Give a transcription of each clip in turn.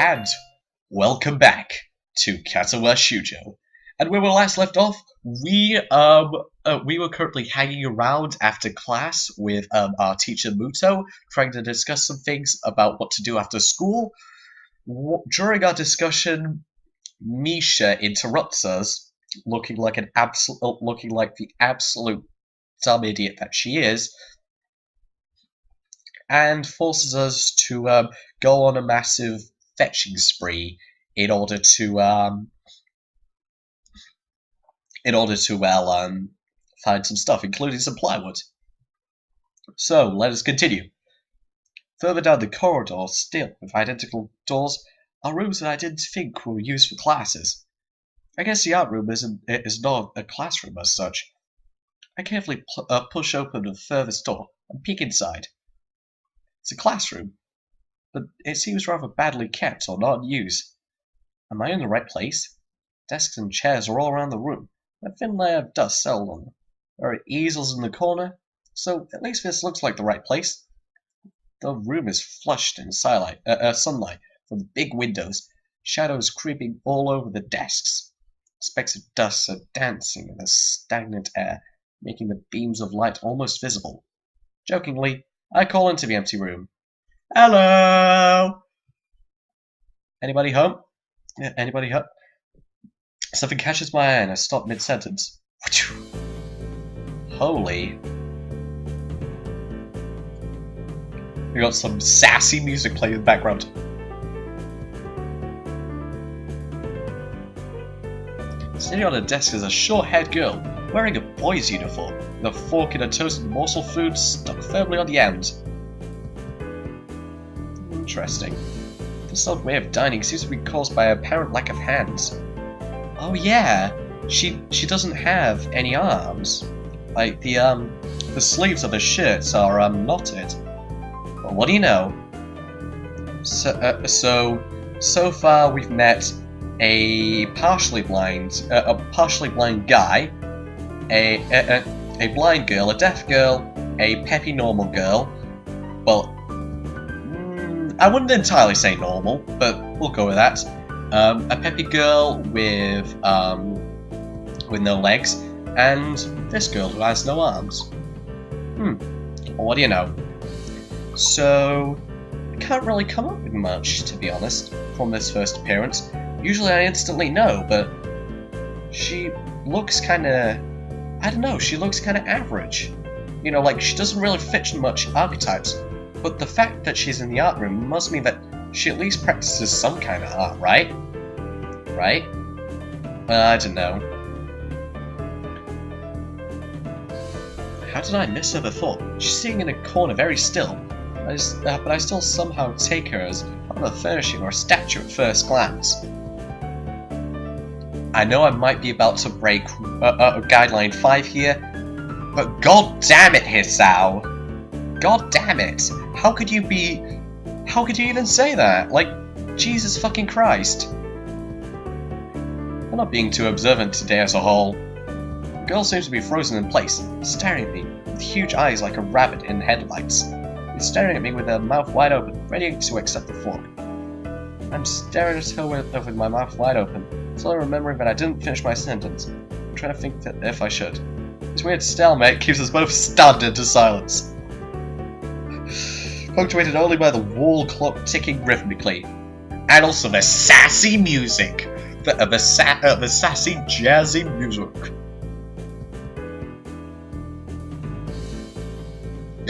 And welcome back to Katawa Shoujo. And where we last left off, we were currently hanging around after class with our teacher Muto, trying to discuss some things about what to do after school. During our discussion, Misha interrupts us, looking like the absolute dumb idiot that she is, and forces us to go on a massive fetching spree in order to find some stuff, including some plywood. So let us continue. Further down the corridor, still with identical doors, are rooms that I didn't think were used for classes. I guess the art room is not a classroom as such. I carefully push open the furthest door and peek inside. It's a classroom, but it seems rather badly kept or not in use. Am I in the right place? Desks and chairs are all around the room, a thin layer of dust settled on them. There are easels in the corner, so at least this looks like the right place. The room is flushed in sunlight from the big windows, shadows creeping all over the desks. Specks of dust are dancing in the stagnant air, making the beams of light almost visible. Jokingly, I call into the empty room. Hello! Anybody home? Yeah, anybody home? Something catches my eye and I stop mid-sentence. Holy. We got some sassy music playing in the background. Sitting on a desk is a short-haired girl wearing a boy's uniform, with a fork and a toasted morsel of food stuck firmly on the end. Interesting. This odd way of dining seems to be caused by an apparent lack of hands. Oh yeah, she doesn't have any arms. Like the sleeves of the shirts are knotted. Well, what do you know? So far we've met a partially blind guy, a blind girl, a deaf girl, a peppy normal girl. Well, I wouldn't entirely say normal, but we'll go with that. A peppy girl with no legs, and this girl who has no arms. Well, what do you know? So, I can't really come up with much, to be honest, from this first appearance. Usually I instantly know, but she looks kinda... I don't know, she looks kinda average. You know, like, she doesn't really fit much archetypes, but the fact that she's in the art room must mean that she at least practices some kind of art, right? Right? I don't know. How did I miss her before? She's sitting in a corner very still, but I still somehow take her as part of a furnishing or a statue at first glance. I know I might be about to break guideline 5 here, but god damn it, Hisao! God damn it! How could you even say that? Like, Jesus fucking Christ. I'm not being too observant today as a whole. The girl seems to be frozen in place, staring at me with huge eyes like a rabbit in headlights. She's staring at me with her mouth wide open, ready to accept the fork. I'm staring at her with my mouth wide open, slowly remembering that I didn't finish my sentence. I'm trying to think that if I should. This weird stalemate keeps us both stunned into silence, punctuated only by the wall clock ticking rhythmically, and also the sassy music, the sassy jazzy music.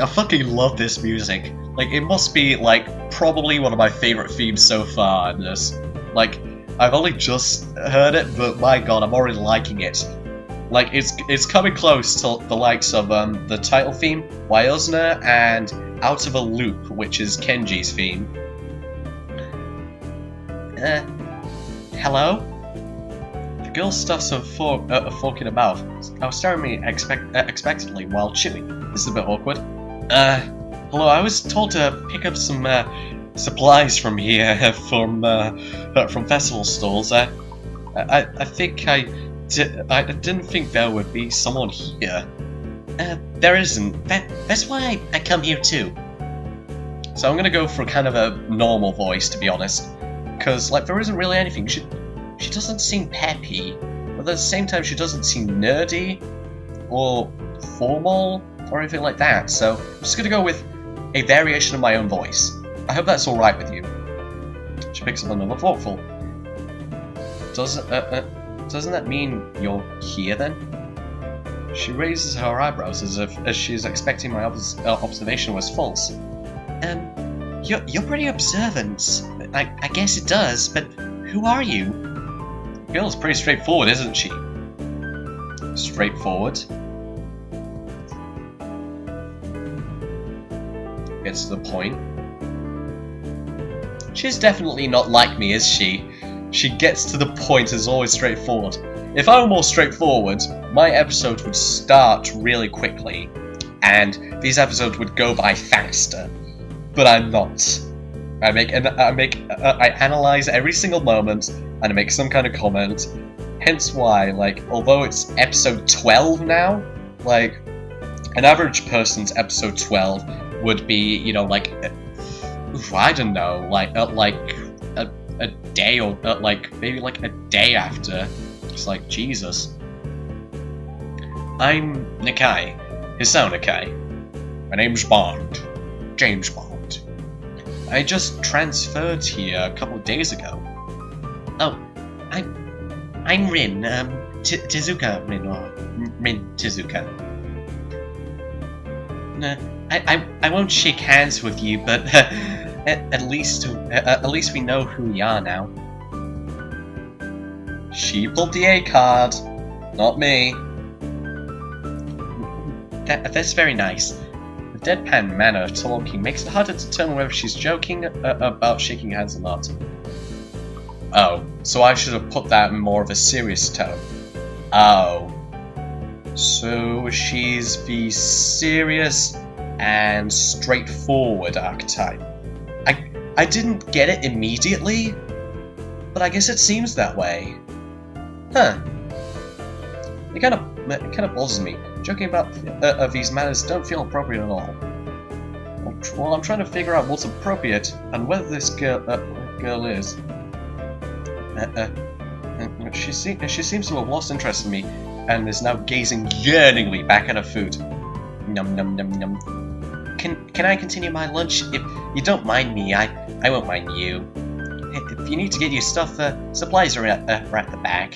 I fucking love this music. Like, it must be, like, probably one of my favorite themes so far in this. Like, I've only just heard it, but my god, I'm already liking it. Like, it's coming close to the likes of the title theme, Wyosna, and Out of a Loop, which is Kenji's theme. Hello? The girl stuffs a fork in her mouth. I was staring at me expectantly while chewing. This is a bit awkward. Hello, I was told to pick up some supplies from here, from festival stalls. I think I didn't think there would be someone here. There isn't. That's why I come here too. So I'm gonna go for kind of a normal voice, to be honest. because like there isn't really anything. She doesn't seem peppy, but at the same time she doesn't seem nerdy or formal or anything like that. So I'm just gonna go with a variation of my own voice. I hope that's all right with you. She picks up another thoughtful. Doesn't that mean you're here then? She raises her eyebrows as she's expecting my observation was false. You're pretty observant. I guess it does, but who are you? The girl's pretty straightforward, isn't she? Straightforward. Gets to the point. She's definitely not like me, is she? She gets to the point, is always straightforward. If I were more straightforward, my episode would start really quickly, and these episodes would go by faster. But I'm not. I analyze every single moment, and I make some kind of comment. Hence why, like, although it's episode 12 now, like, an average person's episode 12 would be, you know, like, I don't know, like a day or like maybe like a day after. It's like Jesus. I'm Nakai, Hisao Nakai. My name's Bond, James Bond. I just transferred here a couple of days ago. Oh, I'm Rin, Tezuka Rin, or Rin Tezuka. I won't shake hands with you, but at least we know who we are now. She pulled the A card, not me. That's very nice. The deadpan manner of talking makes it hard to determine whether she's joking about shaking hands or not. Oh, so I should have put that in more of a serious tone. Oh. So she's the serious and straightforward archetype. I didn't get it immediately, but I guess it seems that way. Huh. It kind of bothers me. Joking about these matters don't feel appropriate at all. Well, I'm trying to figure out what's appropriate and whether this girl is. She seems to have lost interest in me and is now gazing yearningly back at her food. Num num num num. Can I continue my lunch? If you don't mind me, I won't mind you. If you need to get your stuff, supplies are at the back.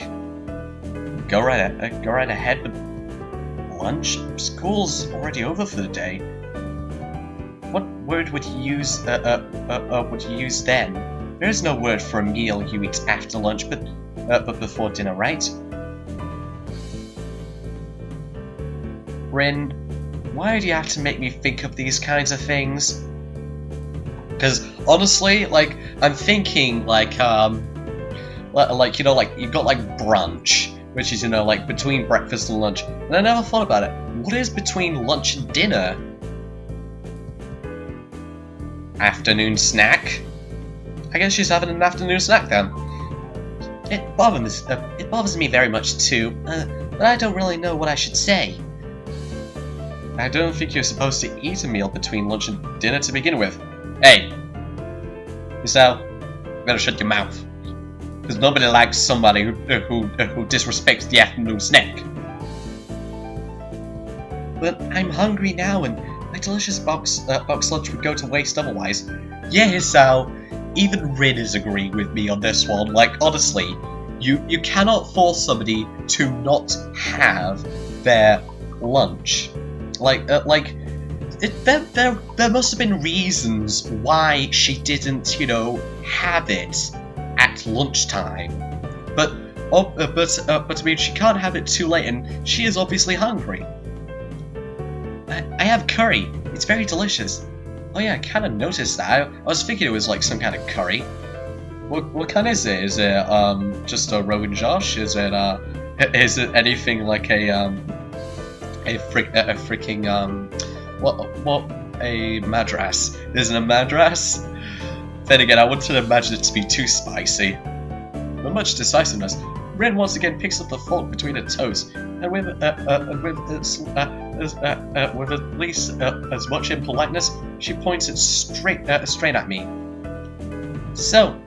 Go right ahead. But lunch? School's already over for the day. What word would you use? Would you use then? There is no word for a meal you eat after lunch, but before dinner, right? Rin, why do you have to make me think of these kinds of things? Because honestly, like, I'm thinking like you know, like you've got like brunch, which is, you know, like between breakfast and lunch, and I never thought about it. What is between lunch and dinner? Afternoon snack? I guess she's having an afternoon snack then. It bothers me very much too, but I don't really know what I should say. I don't think you're supposed to eat a meal between lunch and dinner to begin with. Hey, Hisao, you better shut your mouth, because nobody likes somebody who disrespects the afternoon snack. But I'm hungry now, and my delicious box lunch would go to waste otherwise. Yeah, Hisao, even Rin is agreeing with me on this one. Like, honestly, you cannot force somebody to not have their lunch. There must have been reasons why she didn't, you know, have it at lunchtime. But I mean, she can't have it too late, and she is obviously hungry. I have curry. It's very delicious. Oh yeah, I kind of noticed that. I was thinking it was like some kind of curry. What kind is it? Is it just a Rogan Josh? Is it anything like a madras? Is it a madras? Then again, I wouldn't imagine it to be too spicy. With much decisiveness, Rin once again picks up the fork between her toes, and with at least as much impoliteness, she points it straight at me. So,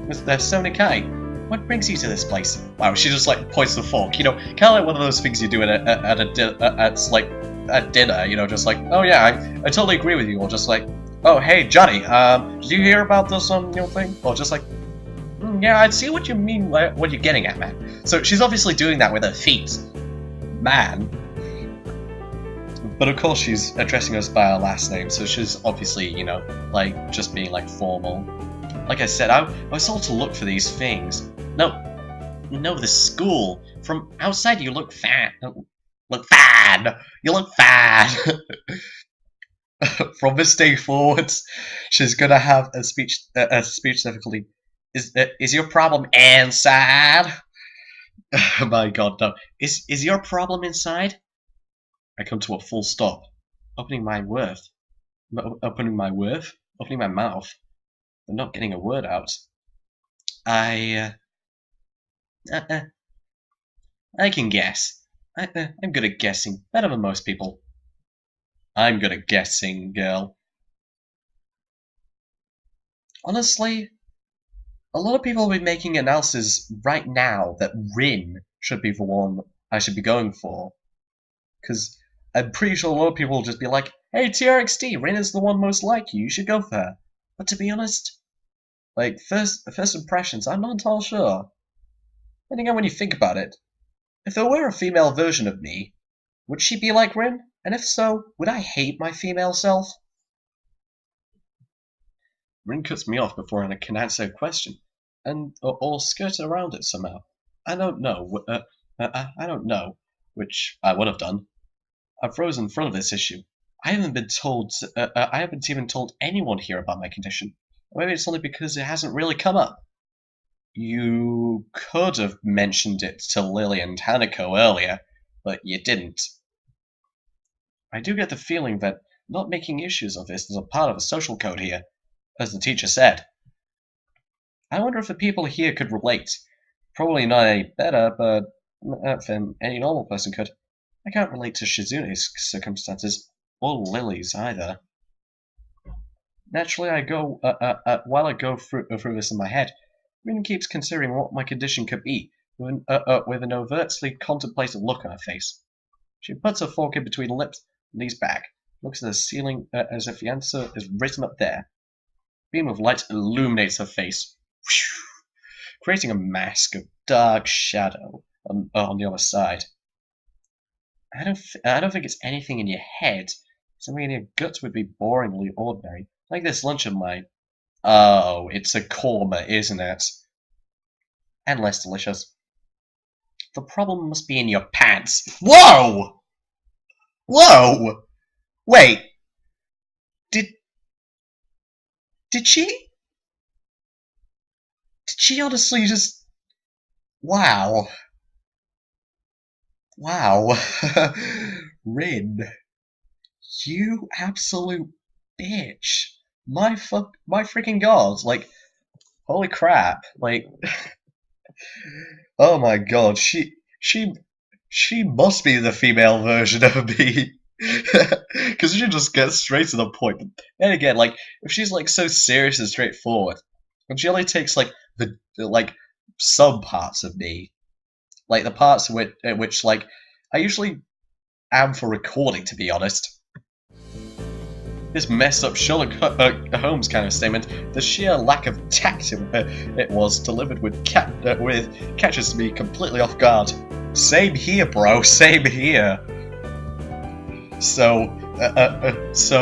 Sonikai, what brings you to this place? Wow, she just like points the fork. You know, kind of like one of those things you do at dinner. You know, just like, oh yeah, I totally agree with you. Or just like, oh hey Johnny, did you hear about this thing? Or just like, yeah, I see what you mean. What you're getting at, man. So she's obviously doing that with her feet, man. But of course she's addressing us by our last name, so she's obviously, you know, like, just being, like, formal. Like I said, I was told to look for these things. No, the school. From outside you look fat. Look fad! You look fad! From this day forwards, she's gonna have a speech difficulty. Is your problem inside? Oh my god, no. Is your problem inside? I come to a full stop, opening my mouth, but not getting a word out. I can guess. I'm good at guessing, better than most people. I'm good at guessing, girl. Honestly, a lot of people will be making analysis right now that Rin should be the one I should be going for. Because I'm pretty sure a lot of people will just be like, hey, TRXD, Rin is the one most like you should go for her. But to be honest, like, first impressions, I'm not entirely sure. And again, when you think about it, if there were a female version of me, would she be like Rin? And if so, would I hate my female self? Rin cuts me off before I can answer a question, or skirt around it somehow. I don't know. I don't know, which I would have done. I've frozen in front of this issue. I haven't even told anyone here about my condition. Maybe it's only because it hasn't really come up. You could have mentioned it to Lilly and Hanako earlier, but you didn't. I do get the feeling that not making issues of this is a part of the social code here, as the teacher said. I wonder if the people here could relate. Probably not any better, but than any normal person could. I can't relate to Shizune's circumstances, or Lily's either. Naturally, while I go through this in my head, Rin keeps considering what my condition could be, with an overtly contemplative look on her face. She puts her fork in between lips and leans back, looks at the ceiling as if the answer is written up there. A beam of light illuminates her face, creating a mask of dark shadow on the other side. I don't think it's anything in your head. Something in your guts would be boringly ordinary, like this lunch of mine. Oh, it's a korma, isn't it? And less delicious. The problem must be in your pants. Whoa! Whoa! Wait. Did she honestly just... Wow. Wow. Rin. You absolute bitch. My freaking god. Like, holy crap. Like, oh my god. She must be the female version of me. Because she just gets straight to the point. But then again, like, if she's like so serious and straightforward, and she only takes like some parts of me, like the parts which like I usually am for recording, to be honest. This messed up Sherlock Holmes kind of statement, the sheer lack of tact it was delivered catches me completely off guard. Same here, bro. Same here. So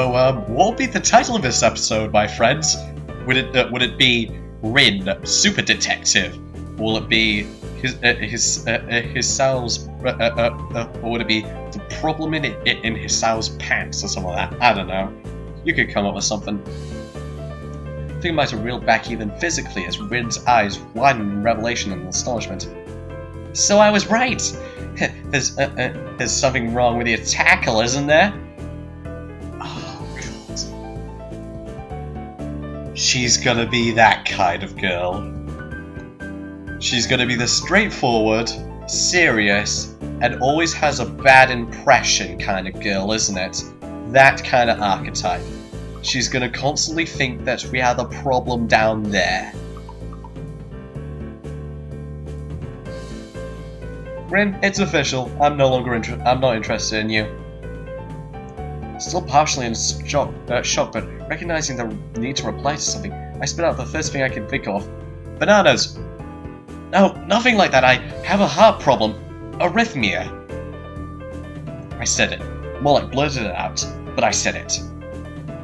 what will be the title of this episode, my friends? Would it be Rin, Super Detective? Will it be Hisao's, or would it be the problem in Hisao's pants or something like that? I don't know. You could come up with something. Thinking about it real back even physically as Rin's eyes widen in revelation and astonishment. So I was right. There's something wrong with your tackle, isn't there? Oh god. She's gonna be that kind of girl. She's gonna be the straightforward, serious, and always has a bad impression kind of girl, isn't it? That kind of archetype. She's gonna constantly think that we have a problem down there. Rin, it's official. I'm no longer I'm not interested in you. Still partially in shock, but recognizing the need to reply to something, I spit out the first thing I can think of. Bananas! No, nothing like that. I have a heart problem. Arrhythmia. I said it. More like blurted it out, but I said it.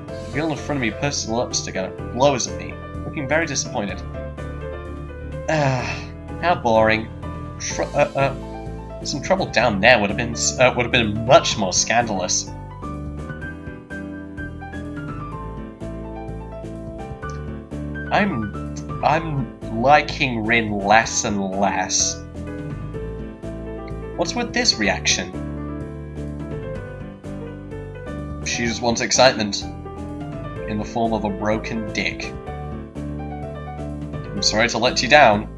The girl in front of me pursed her lips together, blows at me, looking very disappointed. How boring. Some trouble down there would have been much more scandalous. I'm liking Rin less and less. What's with this reaction? She just wants excitement in the form of a broken dick. I'm sorry to let you down.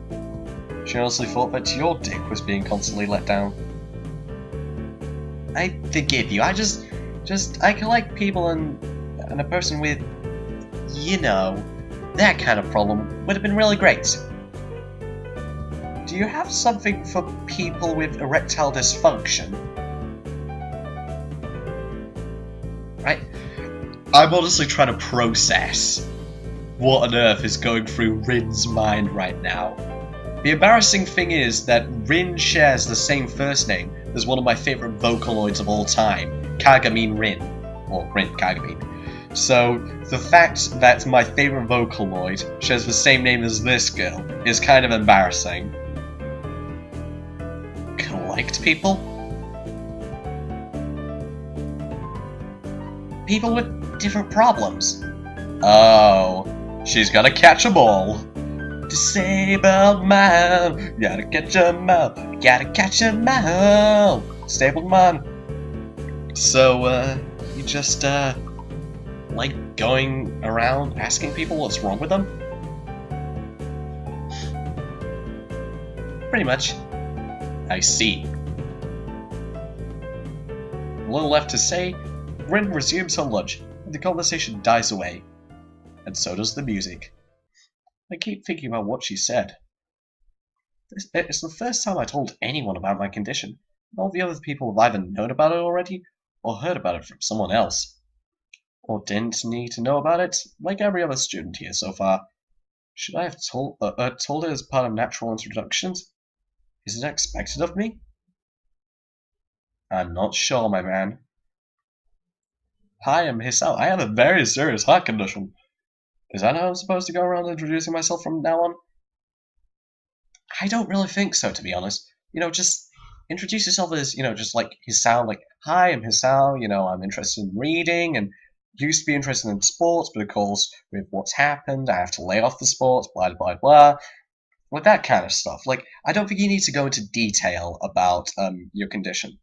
She honestly thought that your dick was being constantly let down. I forgive you. I collect people and a person with, you know, that kind of problem would have been really great. Do you have something for people with erectile dysfunction? Right? I'm honestly trying to process what on earth is going through Rin's mind right now. The embarrassing thing is that Rin shares the same first name as one of my favourite Vocaloids of all time, Kagami Rin. Or Rin Kagami. So, the fact that my favourite Vocaloid shares the same name as this girl is kind of embarrassing. Collect people? People with different problems. Oh, she's gotta catch 'em all. Disabled man, gotta catch 'em all, gotta catch 'em all. Disabled man. So, you just, like going around asking people what's wrong with them? Pretty much. I see. A little left to say, Rin resumes her lunch, and the conversation dies away. And so does the music. I keep thinking about what she said. It's the first time I told anyone about my condition. All the other people have either known about it already, or heard about it from someone else. Or didn't need to know about it, like every other student here so far. Should I have told it as part of natural introductions? Is it expected of me? I'm not sure, my man. Hi, I'm Hisao. I have a very serious heart condition. Is that how I'm supposed to go around introducing myself from now on? I don't really think so, to be honest. You know, just introduce yourself as, you know, just like Hisao, like, hi, I'm Hisao, you know, I'm interested in reading, and used to be interested in sports, but of course, with what's happened, I have to lay off the sports, blah, blah, blah. Like that kind of stuff. Like, I don't think you need to go into detail about your condition.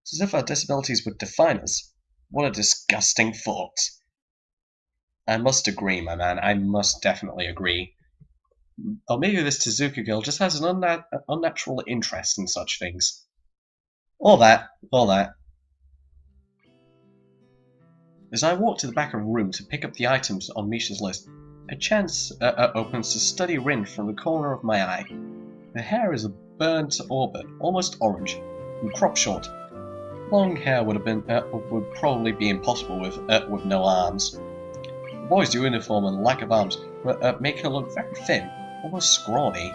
It's as if our disabilities would define us. What a disgusting thought. I must agree, my man. I must definitely agree. Or maybe this Tezuka girl just has an unnatural interest in such things. All that. As I walk to the back of the room to pick up the items on Misha's list, a chance opens to study Rin from the corner of my eye. Her hair is a burnt auburn, almost orange, and cropped short. Long hair would probably be impossible with no arms. The boy's uniform and lack of arms make her look very thin, almost scrawny.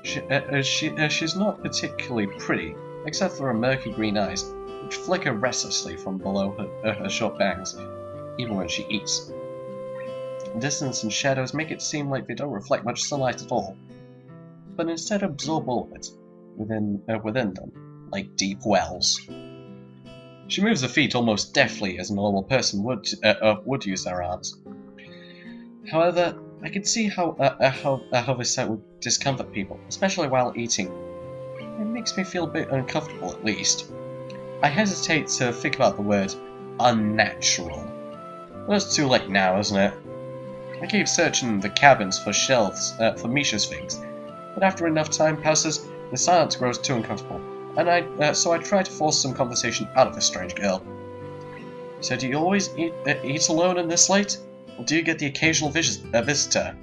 She's not particularly pretty, except for her murky green eyes, which flicker restlessly from below her short bangs, even when she eats. Distance and shadows make it seem like they don't reflect much sunlight at all, but instead absorb all of it within them, like deep wells. She moves her feet almost deftly as a normal person would use their arms. However, I can see how this sight would discomfort people, especially while eating. It makes me feel a bit uncomfortable, at least. I hesitate to think about the word unnatural. Well, it's too late now, isn't it? I keep searching the cabins for shelves for Misha's things, but after enough time passes, the silence grows too uncomfortable, and so I try to force some conversation out of this strange girl. So do you always eat alone in this late, or do you get the occasional visitor?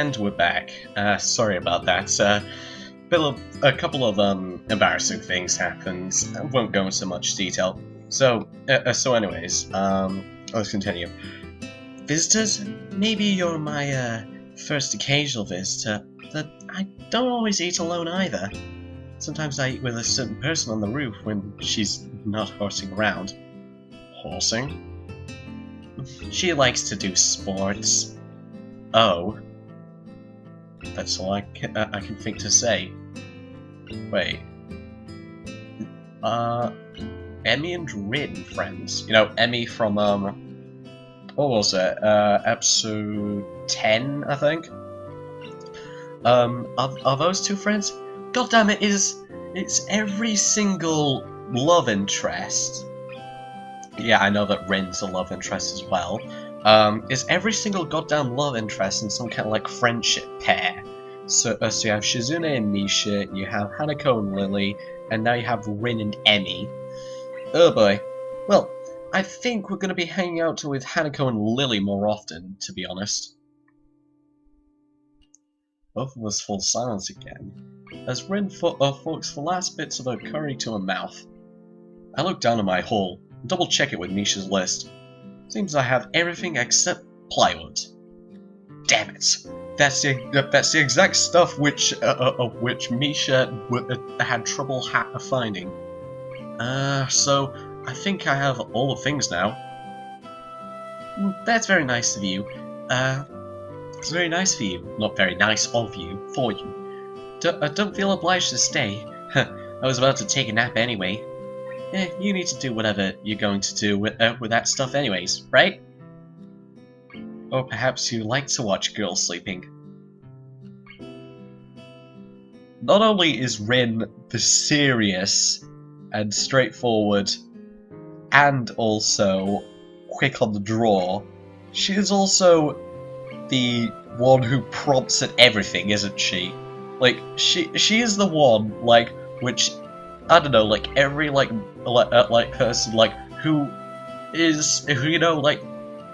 And we're back. Sorry about that. A couple of embarrassing things happened. I won't go into much detail. So anyways, let's continue. Visitors? Maybe you're my first occasional visitor, but I don't always eat alone either. Sometimes I eat with a certain person on the roof when she's not horsing around. Horsing? She likes to do sports. Oh. That's all I can think to say. Wait. Emmy and Rin, friends. You know, Emmy from, what was it? Episode 10, I think? Are those two friends? God damn it, it's every single love interest. Yeah, I know that Rin's a love interest as well. Is every single goddamn love interest in some kind of like friendship pair. So you have Shizune and Misha, you have Hanako and Lilly, and now you have Rin and Emmy. Oh boy. Well, I think we're gonna be hanging out with Hanako and Lilly more often, to be honest. Both of us fall silent again, as Rin forks the last bits of her curry to her mouth. I look down at my haul, and double check it with Misha's list. Seems I have everything except plywood. Damn it! That's the exact stuff which Misha had trouble finding. So I think I have all the things now. That's very nice of you. It's very nice for you. Not very nice of you. For you. Don't feel obliged to stay. I was about to take a nap anyway. You need to do whatever you're going to do with that stuff anyways, right? Or perhaps you like to watch girls sleeping. Not only is Rin the serious and straightforward and also quick on the draw, she is also the one who prompts at everything, isn't she? Like, she is the one, like, which, I don't know, like, every, like person, like, who, you know, like,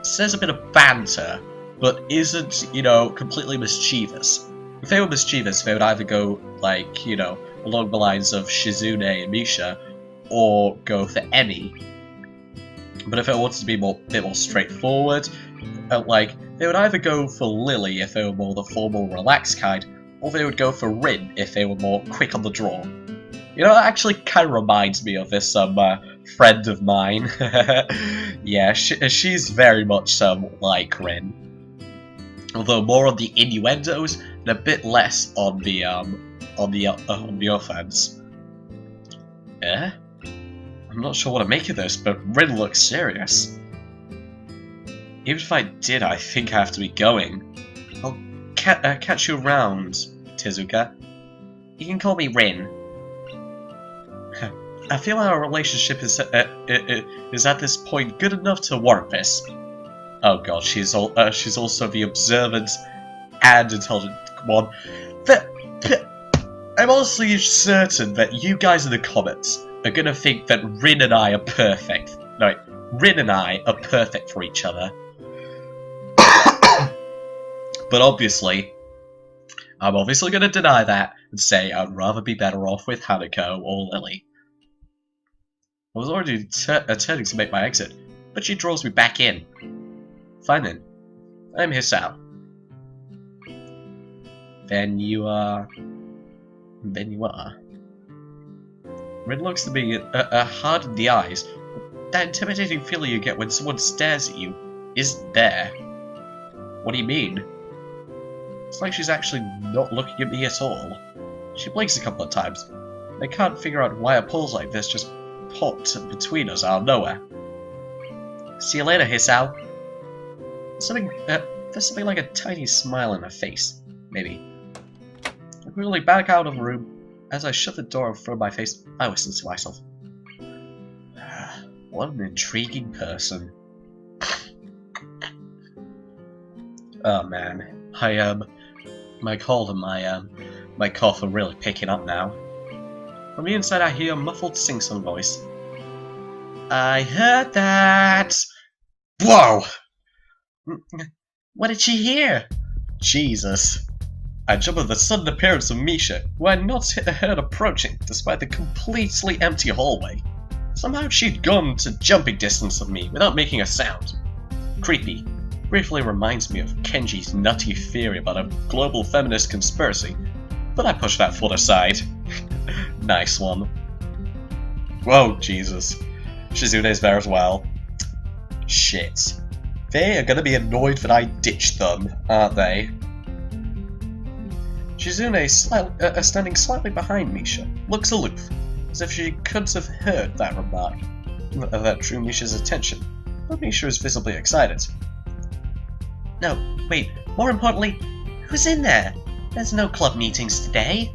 says a bit of banter, but isn't, you know, completely mischievous. If they were mischievous, they would either go, like, you know, along the lines of Shizune and Misha, or go for Emmy. But if it wanted to be a bit more straightforward, like, they would either go for Lilly if they were more the formal, relaxed kind, or they would go for Rin if they were more quick on the draw. You know, that actually kind of reminds me of this friend of mine. Yeah, she's very much like Rin, although more on the innuendos and a bit less on the offense. Eh? I'm not sure what to make of this, but Rin looks serious. Even if I did, I think I have to be going. I'll catch you around, Tezuka. You can call me Rin. I feel our relationship is at this point good enough to warrant this. Oh god, she's also the observant and intelligent one. I'm honestly certain that you guys in the comments are gonna think that Rin and I are perfect. No, Rin and I are perfect for each other. But obviously, I'm obviously gonna deny that and say I'd rather be better off with Hanako or Lilly. I was already turning to make my exit, but she draws me back in. Fine then. I'm Hisao. Then you are... Rin looks to me hard in the eyes. That intimidating feeling you get when someone stares at you isn't there. What do you mean? It's like she's actually not looking at me at all. She blinks a couple of times. I can't figure out why a pause like this just popped between us out of nowhere. See you later, Hisao. There's something like a tiny smile in her face, maybe. I quickly back out of the room. As I shut the door in front of my face, I whistle to myself. What an intriguing person. Oh man, my cold and my cough are really picking up now. From the inside I hear a muffled sing-song voice. I heard that! Whoa! What did she hear? Jesus. I jump at the sudden appearance of Misha, who I had not heard approaching, despite the completely empty hallway. Somehow she'd gone to jumping distance of me without making a sound. Creepy. Briefly reminds me of Kenji's nutty theory about a global feminist conspiracy, but I pushed that foot aside. Nice one. Whoa, Jesus. Shizune's there as well. Shit. They are gonna be annoyed that I ditched them, aren't they? Shizune, standing slightly behind Misha, looks aloof, as if she couldn't have heard that remark. That drew Misha's attention, but Misha is visibly excited. No, wait, more importantly, who's in there? There's no club meetings today.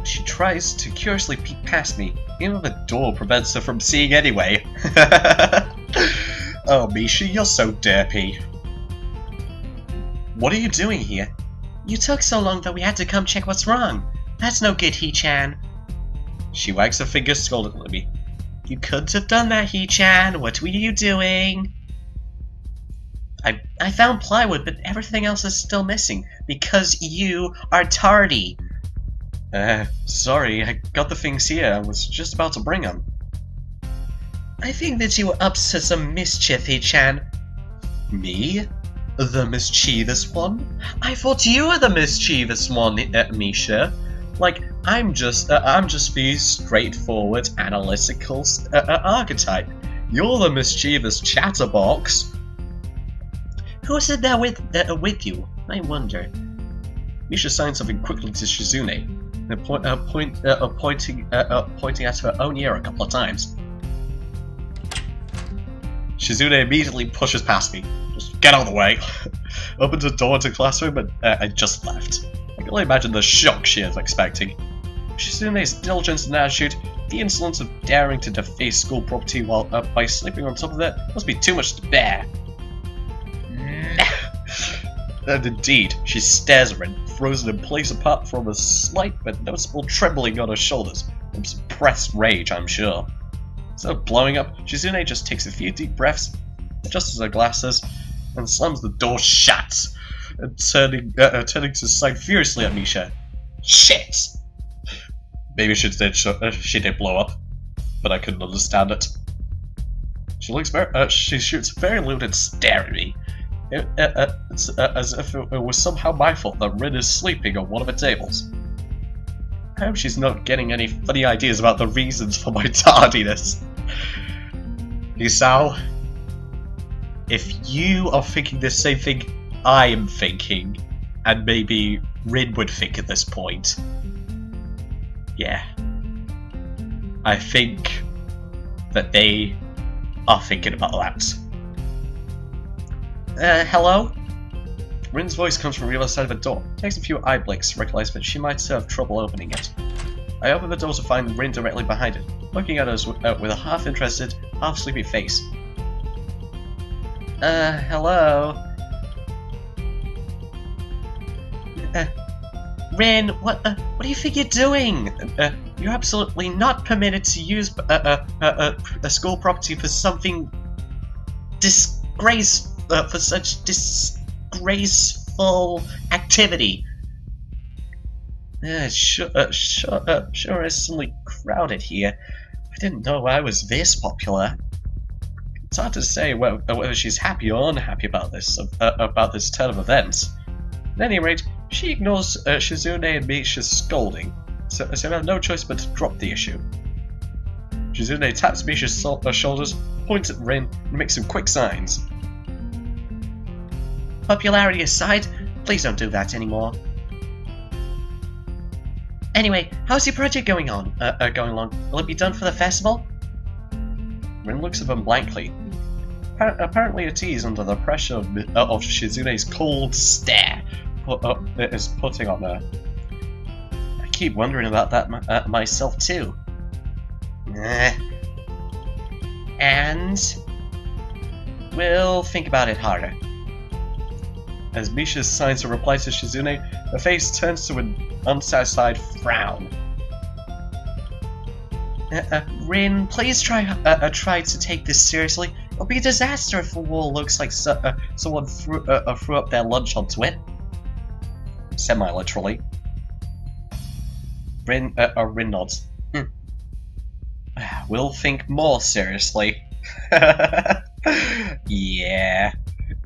She tries to curiously peek past me, even though the door prevents her from seeing anyway. Oh, Misha, you're so derpy. What are you doing here? You took so long that we had to come check what's wrong. That's no good, He-chan. She wags her finger scoldingly at me. You couldn't have done that, He-chan. What were you doing? I found plywood, but everything else is still missing, because you are tardy. Sorry, I got the things here. I was just about to bring them. I think that you were up to some mischief, He-chan. Me? The mischievous one? I thought you were the mischievous one, Misha. Like, I'm just the straightforward, analytical archetype. You're the mischievous chatterbox. Who's in there with you? I wonder. Misha signs something quickly to Shizune, pointing at her own ear a couple of times. Shizune immediately pushes past me. Just get out of the way. Opens the door to the classroom, and I just left. I can only imagine the shock she is expecting. Shizune's diligence and attitude, the insolence of daring to deface school property while by sleeping on top of it, must be too much to bear. And indeed, she stares at Rin, frozen in place apart from a slight but noticeable trembling on her shoulders, from suppressed rage, I'm sure. Instead of blowing up, Shizune just takes a few deep breaths, adjusts her glasses, and slams the door shut, and turning to sigh furiously at Misha. Shit! Maybe she did blow up, but I couldn't understand it. She shoots a very looted stare at me. It's as if it was somehow my fault that Rin is sleeping on one of the tables. I hope she's not getting any funny ideas about the reasons for my tardiness. Hisao, if you are thinking the same thing I am thinking, and maybe Rin would think at this point, yeah, I think that they are thinking about that. Hello? Rin's voice comes from the other side of the door. Takes a few eye blinks to realize that she might have trouble opening it. I open the door to find Rin directly behind it, looking at us with a half-interested, half-sleepy face. Hello? Rin, what do you think you're doing? You're absolutely not permitted to use a school property for something for such disgraceful activity. Sure is suddenly crowded here. I didn't know I was this popular. It's hard to say whether she's happy or unhappy about this turn of events. At any rate, she ignores Shizune and Misha's scolding, so I have no choice but to drop the issue. Shizune taps Misha's shoulders, points at Rin, and makes some quick signs. Popularity aside, please don't do that anymore. Anyway, how's your project going along? Will it be done for the festival? Rin looks at them blankly. Apparently at ease under the pressure of Shizune's cold stare is putting on her. I keep wondering about that myself too. And we'll think about it harder. As Misha signs a reply to Shizune, her face turns to an unsatisfied frown. Rin, please try to take this seriously. It'll be a disaster if the wall looks like someone threw up their lunch onto it. Semi-literally. Rin nods. We'll think more seriously. Yeah.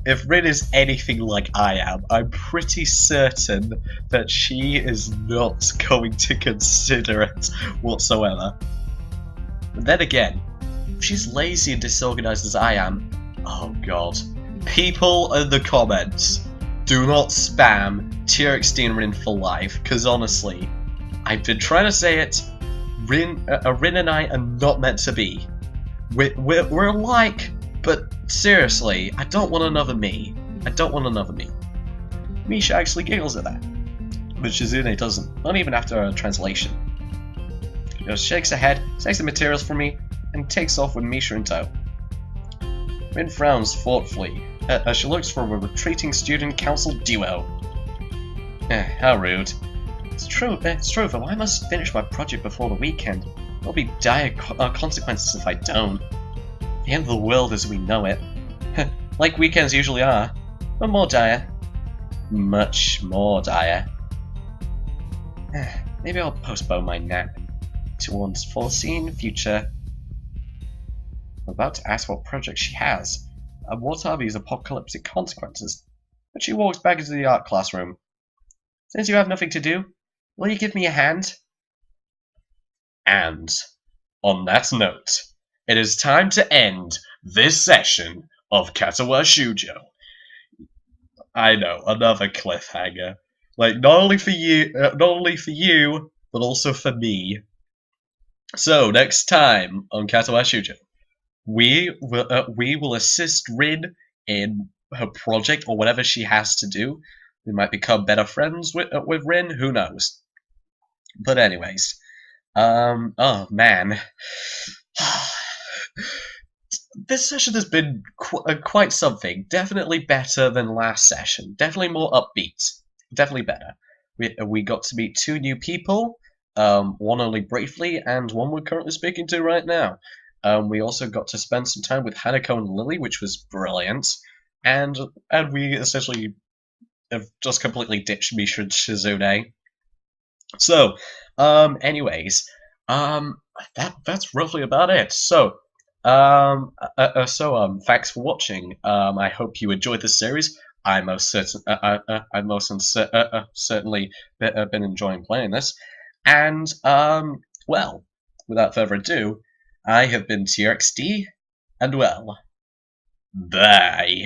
If Rin is anything like I am, I'm pretty certain that she is not going to consider it whatsoever. But then again, if she's lazy and disorganized as I am, oh god. People in the comments, do not spam TRXD and Rin for life, because honestly, I've been trying to say it, Rin and I are not meant to be. We're alike, but seriously, I don't want another me. I don't want another me. Misha actually giggles at that, but Shizune doesn't, not even after a translation. She just shakes her head, takes the materials from me, and takes off with Misha in tow. Rin frowns thoughtfully as she looks for a retreating student council duo. How rude. It's true, though I must finish my project before the weekend. There'll be dire consequences if I don't. The end of the world as we know it. Like weekends usually are, but more dire. Much more dire. Maybe I'll postpone my nap to one's foreseen future. I'm about to ask what project she has, and what are these apocalyptic consequences, but she walks back into the art classroom. Since you have nothing to do, will you give me a hand? And, on that note, it is time to end this session of Katawa Shoujo. I know, another cliffhanger. Like, not only for you, but also for me. So, next time on Katawa Shoujo, we will assist Rin in her project or whatever she has to do. We might become better friends with Rin, who knows. But anyways, oh man. This session has been quite something. Definitely better than last session. Definitely more upbeat. Definitely better. We got to meet two new people. One only briefly, and one we're currently speaking to right now. We also got to spend some time with Hanako and Lilly, which was brilliant. And we essentially have just completely ditched Misha and Shizune. So, anyways, that's roughly about it. So, thanks for watching. I hope you enjoyed this series. I most certainly been enjoying playing this. And, well, without further ado, I have been TRXD, and well, bye.